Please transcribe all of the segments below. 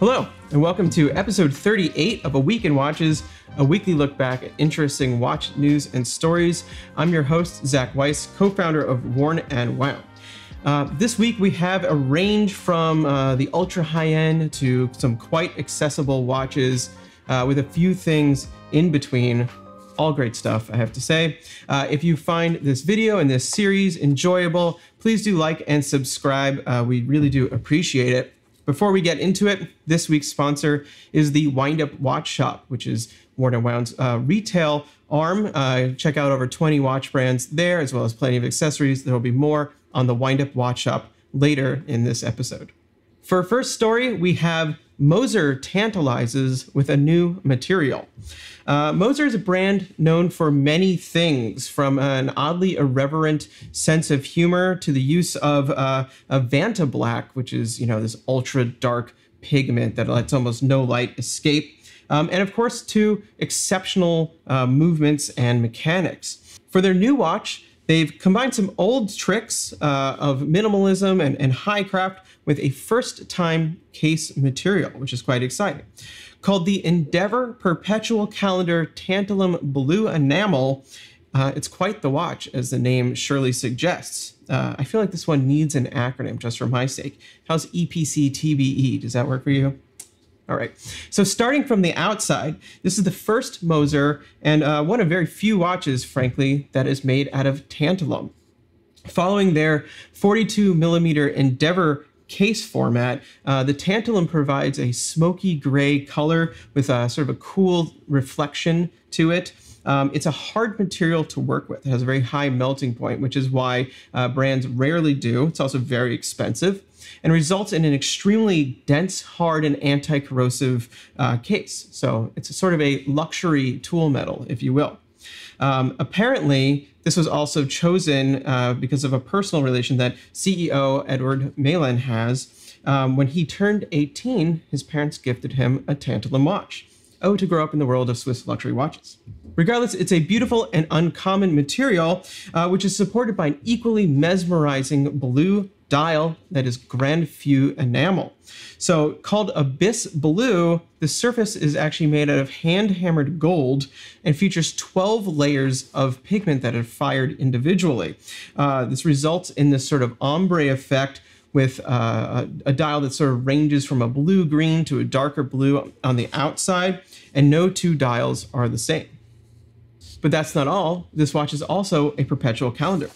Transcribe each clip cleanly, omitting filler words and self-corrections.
Hello, and welcome to episode 38 of A Week in Watches, a weekly look back at interesting watch news and stories. I'm your host, Zach Weiss, co-founder of Worn and Wound. This week we have a range from the ultra high-end to some quite accessible watches with a few things in between. All great stuff, I have to say. If you find this video and this series enjoyable, please do like and subscribe. We really do appreciate it. Before we get into it, this week's sponsor is the Windup Watch Shop, which is Worn and Wound's retail arm. Check out over 20 watch brands there, as well as plenty of accessories. There will be more on the Windup Watch Shop later in this episode. For our first story, we have Moser tantalizes with a new material. Moser is a brand known for many things, from an oddly irreverent sense of humor to the use of a Vanta black, which is, this ultra dark pigment that lets almost no light escape, and of course to exceptional movements and mechanics. For their new watch, they've combined some old tricks of minimalism and high craft with a first-time case material, which is quite exciting. Called the Endeavour Perpetual Calendar Tantalum Blue Enamel. It's quite the watch, as the name surely suggests. I feel like this one needs an acronym just for my sake. How's EPC-TBE? Does that work for you? All right, so starting from the outside, this is the first Moser and one of very few watches, frankly, that is made out of tantalum. Following their 42 millimeter Endeavour case format, the tantalum provides a smoky gray color with a sort of a cool reflection to it. It's a hard material to work with. It has a very high melting point, which is why brands rarely do. It's also very expensive and results in an extremely dense, hard, and anti-corrosive case. So it's a sort of a luxury tool metal, if you will. Apparently, this was also chosen because of a personal relation that CEO Edward Malin has. When he turned 18, his parents gifted him a tantalum watch. Oh, to grow up in the world of Swiss luxury watches. Regardless, it's a beautiful and uncommon material, which is supported by an equally mesmerizing blue dial that is Grand Feu enamel. So called Abyss Blue, the surface is actually made out of hand-hammered gold and features 12 layers of pigment that are fired individually. This results in this sort of ombre effect with a dial that sort of ranges from a blue-green to a darker blue on the outside, and no two dials are the same. But that's not all. This watch is also a perpetual calendar.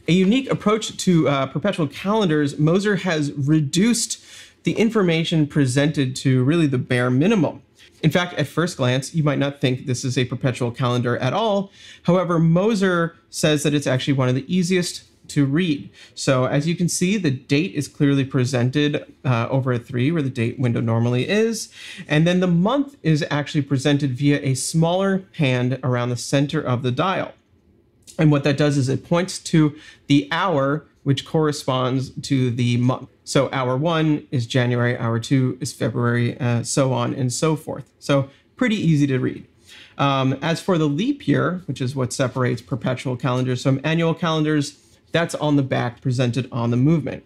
A unique approach to perpetual calendars, Moser has reduced the information presented to really the bare minimum. In fact, at first glance, you might not think this is a perpetual calendar at all. However, Moser says that it's actually one of the easiest to read. So as you can see, the date is clearly presented over a 3 where the date window normally is. And then the month is actually presented via a smaller hand around the center of the dial. And what that does is it points to the hour, which corresponds to the month. So hour 1 is January, hour 2 is February, so on and so forth. So pretty easy to read. As for the leap year, which is what separates perpetual calendars from annual calendars, that's on the back presented on the movement.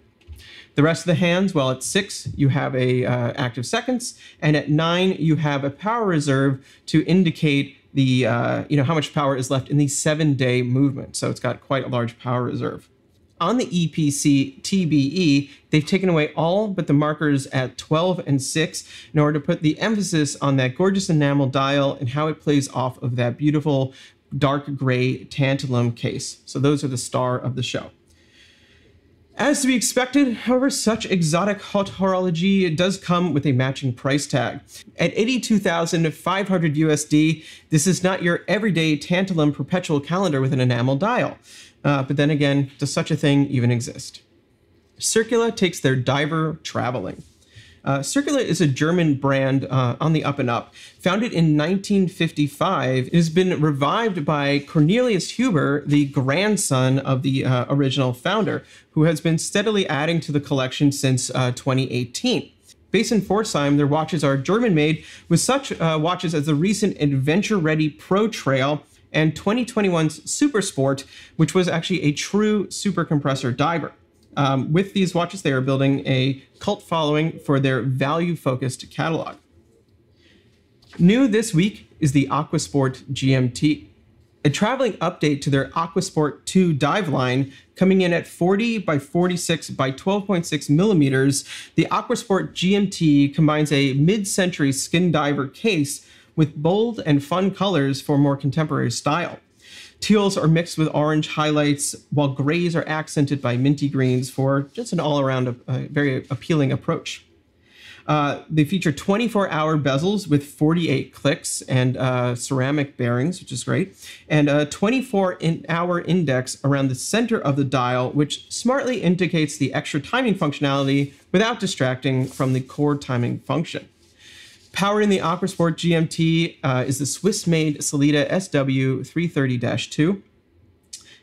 The rest of the hands, well, at 6, you have a active seconds, and at 9, you have a power reserve to indicate the how much power is left in the 7-day movement. So it's got quite a large power reserve. On the EPC TBE, they've taken away all but the markers at 12 and 6 in order to put the emphasis on that gorgeous enamel dial and how it plays off of that beautiful dark gray tantalum case. So those are the star of the show. As to be expected, however, such exotic hot horology does come with a matching price tag. At $82,500 USD, this is not your everyday tantalum perpetual calendar with an enamel dial. But then again, does such a thing even exist? Circula takes their diver traveling. Circula is a German brand on the up and up. Founded in 1955, it has been revived by Cornelius Huber, the grandson of the original founder, who has been steadily adding to the collection since 2018. Based in Pforzheim, their watches are German-made, with such watches as the recent Adventure Ready Pro Trail and 2021's Super Sport, which was actually a true super compressor diver. With these watches, they are building a cult following for their value-focused catalog. New this week is the Aquasport GMT, a traveling update to their Aquasport 2 dive line. Coming in at 40 by 46 by 12.6 millimeters, the Aquasport GMT combines a mid-century skin diver case with bold and fun colors for more contemporary style. Teals are mixed with orange highlights, while grays are accented by minty greens for just an all-around very appealing approach. They feature 24-hour bezels with 48 clicks and ceramic bearings, which is great, and a 24-hour index around the center of the dial, which smartly indicates the extra timing functionality without distracting from the core timing function. Powered in the Aquasport GMT is the Swiss-made Sellita SW330-2,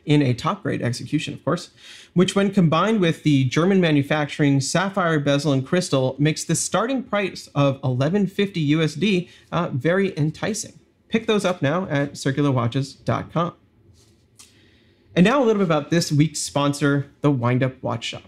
in a top-grade execution, of course, which when combined with the German manufacturing sapphire bezel and crystal makes the starting price of $1150 USD very enticing. Pick those up now at circulawatches.com. And now a little bit about this week's sponsor, the Windup Watch Shop.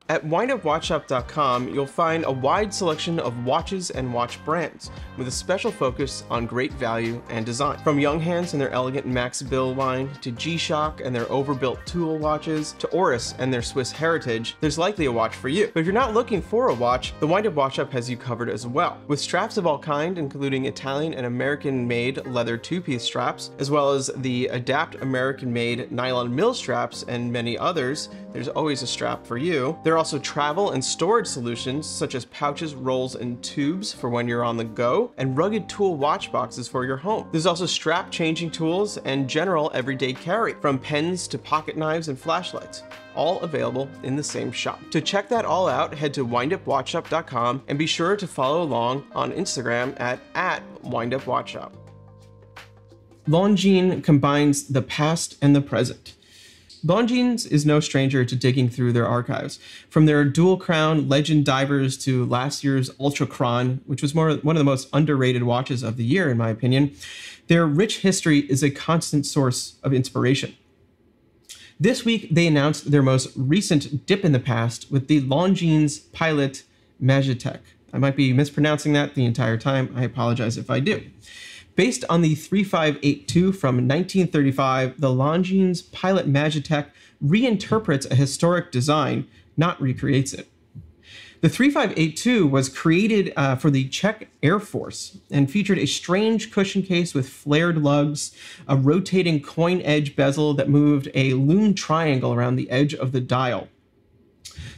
At windupwatchshop.com, you'll find a wide selection of watches and watch brands, with a special focus on great value and design. From Younghans and their elegant Maxbill line, to G-Shock and their overbuilt Tool watches, to Oris and their Swiss heritage, there's likely a watch for you. But if you're not looking for a watch, the Windup Watch Shop has you covered as well. With straps of all kind, including Italian and American-made leather two-piece straps, as well as the Adapt American-made nylon mill straps and many others, there's always a strap for you. There are also travel and storage solutions such as pouches, rolls, and tubes for when you're on the go, and rugged tool watch boxes for your home. There's also strap changing tools and general everyday carry, from pens to pocket knives and flashlights, all available in the same shop. To check that all out, head to windupwatchshop.com and be sure to follow along on Instagram at windupwatchshop. Longines combines the past and the present. Longines is no stranger to digging through their archives. From their dual crown legend divers to last year's Ultra Chron, which was one of the most underrated watches of the year in my opinion, their rich history is a constant source of inspiration. This week they announced their most recent dip in the past with the Longines Pilot Majetek. I might be mispronouncing that the entire time. I apologize if I do. Based on the 3582 from 1935, the Longines Pilot Majetek reinterprets a historic design, not recreates it. The 3582 was created for the Czech Air Force and featured a strange cushion case with flared lugs, a rotating coin edge bezel that moved a lume triangle around the edge of the dial.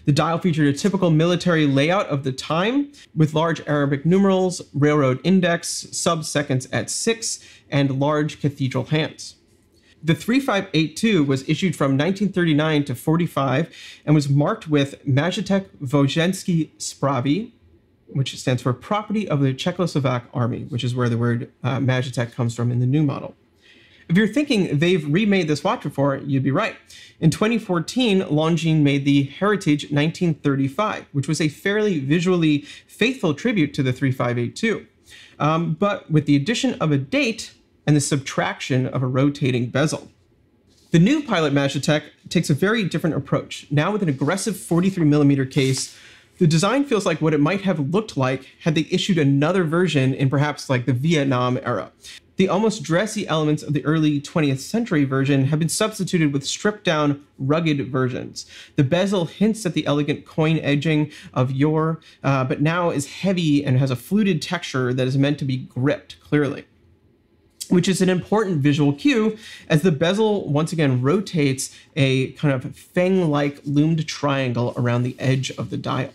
The dial featured a typical military layout of the time, with large Arabic numerals, railroad index, sub-seconds at 6, and large cathedral hands. The 3582 was issued from 1939 to 45 and was marked with Majetek Vojenské Zprávy, which stands for Property of the Czechoslovak Army, which is where the word Majetek comes from in the new model. If you're thinking they've remade this watch before, you'd be right. In 2014, Longines made the Heritage 1935, which was a fairly visually faithful tribute to the 3582, but with the addition of a date and the subtraction of a rotating bezel. The new Pilot Majetek takes a very different approach. Now with an aggressive 43mm case, the design feels like what it might have looked like had they issued another version in perhaps like the Vietnam era. The almost dressy elements of the early 20th century version have been substituted with stripped-down, rugged versions. The bezel hints at the elegant coin edging of yore, but now is heavy and has a fluted texture that is meant to be gripped clearly, which is an important visual cue as the bezel once again rotates a kind of fang-like loomed triangle around the edge of the dial.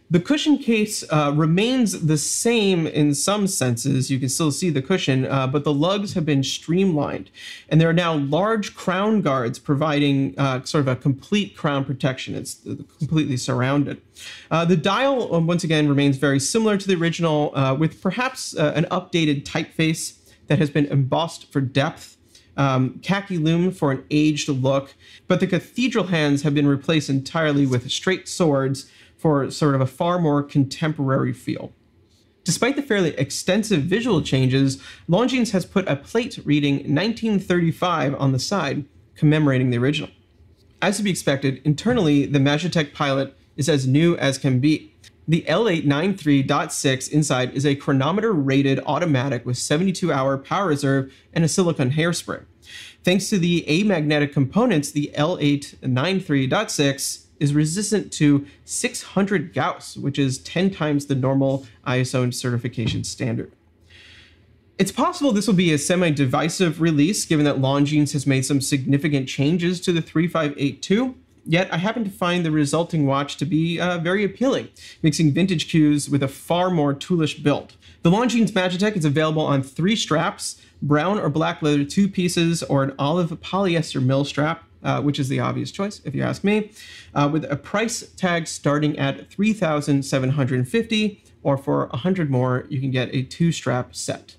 The cushion case remains the same in some senses. You can still see the cushion, but the lugs have been streamlined, and there are now large crown guards providing sort of a complete crown protection. It's completely surrounded. The dial, once again, remains very similar to the original, with perhaps an updated typeface that has been embossed for depth, khaki lume for an aged look, but the cathedral hands have been replaced entirely with straight swords for sort of a far more contemporary feel. Despite the fairly extensive visual changes, Longines has put a plate reading 1935 on the side, commemorating the original. As to be expected, internally, the Majetek Pilot is as new as can be. The L893.6 inside is a chronometer-rated automatic with 72-hour power reserve and a silicone hairspring. Thanks to the amagnetic components, the L893.6 is resistant to 600 Gauss, which is 10 times the normal ISO certification standard. It's possible this will be a semi-divisive release, given that Longines has made some significant changes to the 3582. Yet I happen to find the resulting watch to be very appealing, mixing vintage cues with a far more toolish build. The Longines Majetek is available on 3 straps, brown or black leather 2 pieces, or an olive polyester mill strap, which is the obvious choice if you ask me, with a price tag starting at $3,750, or for 100 more, you can get a 2-strap set.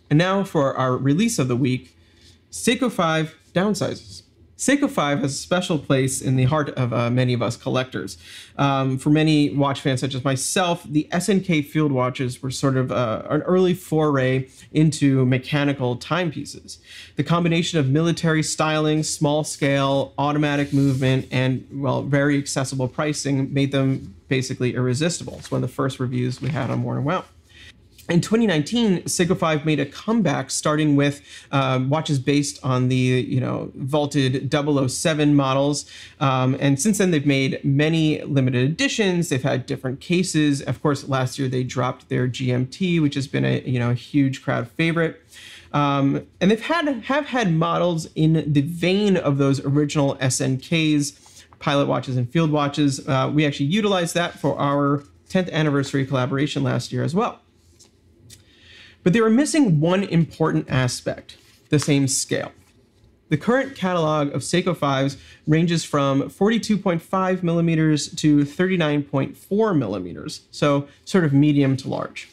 And now for our release of the week, Seiko 5 downsizes. Seiko 5 has a special place in the heart of many of us collectors. For many watch fans such as myself, the SNK field watches were sort of an early foray into mechanical timepieces. The combination of military styling, small scale, automatic movement, and, well, very accessible pricing made them basically irresistible. It's one of the first reviews we had on Worn and Wound. In 2019, Seiko 5 made a comeback, starting with watches based on the vaulted 007 models, and since then they've made many limited editions. They've had different cases. Of course, last year they dropped their GMT, which has been a huge crowd favorite. And they've have had models in the vein of those original SNKs, pilot watches and field watches. We actually utilized that for our 10th anniversary collaboration last year as well. But they were missing one important aspect: the same scale. The current catalog of Seiko 5s ranges from 42.5 millimeters to 39.4 millimeters, so sort of medium to large.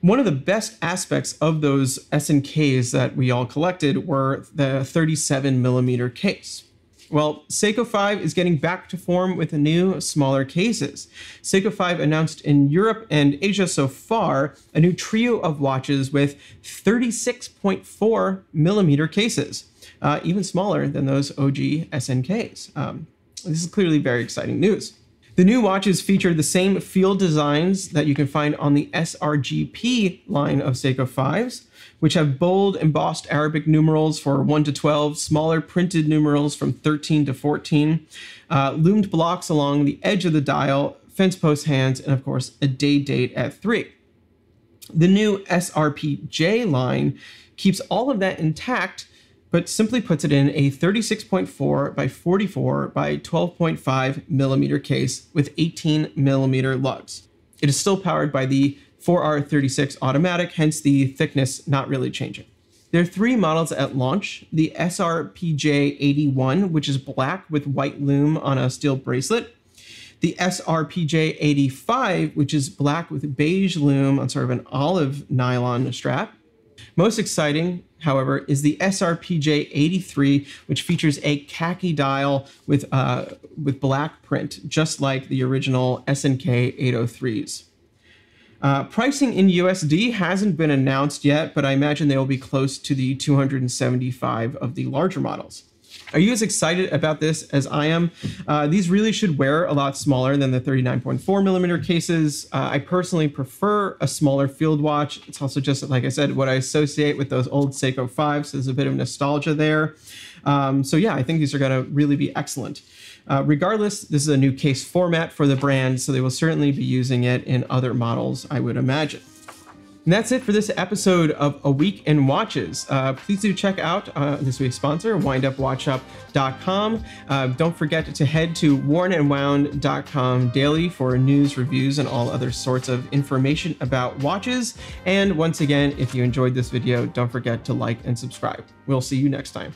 One of the best aspects of those SNKs that we all collected were the 37 millimeter case. Well, Seiko 5 is getting back to form with new, smaller cases. Seiko 5 announced in Europe and Asia so far a new trio of watches with 36.4 millimeter cases, even smaller than those OG SNKs. This is clearly very exciting news. The new watches feature the same field designs that you can find on the SRGP line of Seiko 5s, which have bold embossed Arabic numerals for 1 to 12, smaller printed numerals from 13 to 14, loomed blocks along the edge of the dial, fence post hands, and of course a day date at 3. The new SRPJ line keeps all of that intact, but simply puts it in a 36.4 by 44 by 12.5 millimeter case with 18 millimeter lugs. It is still powered by the 4R36 automatic, hence the thickness not really changing. There are 3 models at launch: the SRPJ81, which is black with white lume on a steel bracelet; the SRPJ85, which is black with beige lume on sort of an olive nylon strap. Most exciting, however, is the SRPJ83, which features a khaki dial with black print, just like the original SNK 803s. Pricing in USD hasn't been announced yet, but I imagine they will be close to the 275 of the larger models. Are you as excited about this as I am? These really should wear a lot smaller than the 39.4 millimeter cases. I personally prefer a smaller field watch. It's also just, like I said, what I associate with those old Seiko 5s, so there's a bit of nostalgia there. So yeah, I think these are going to really be excellent. Regardless, this is a new case format for the brand, so they will certainly be using it in other models, I would imagine. And that's it for this episode of A Week in Watches. Please do check out this week's sponsor, windupwatchshop.com. Don't forget to head to wornandwound.com daily for news, reviews, and all other sorts of information about watches. And once again, if you enjoyed this video, don't forget to like and subscribe. We'll see you next time.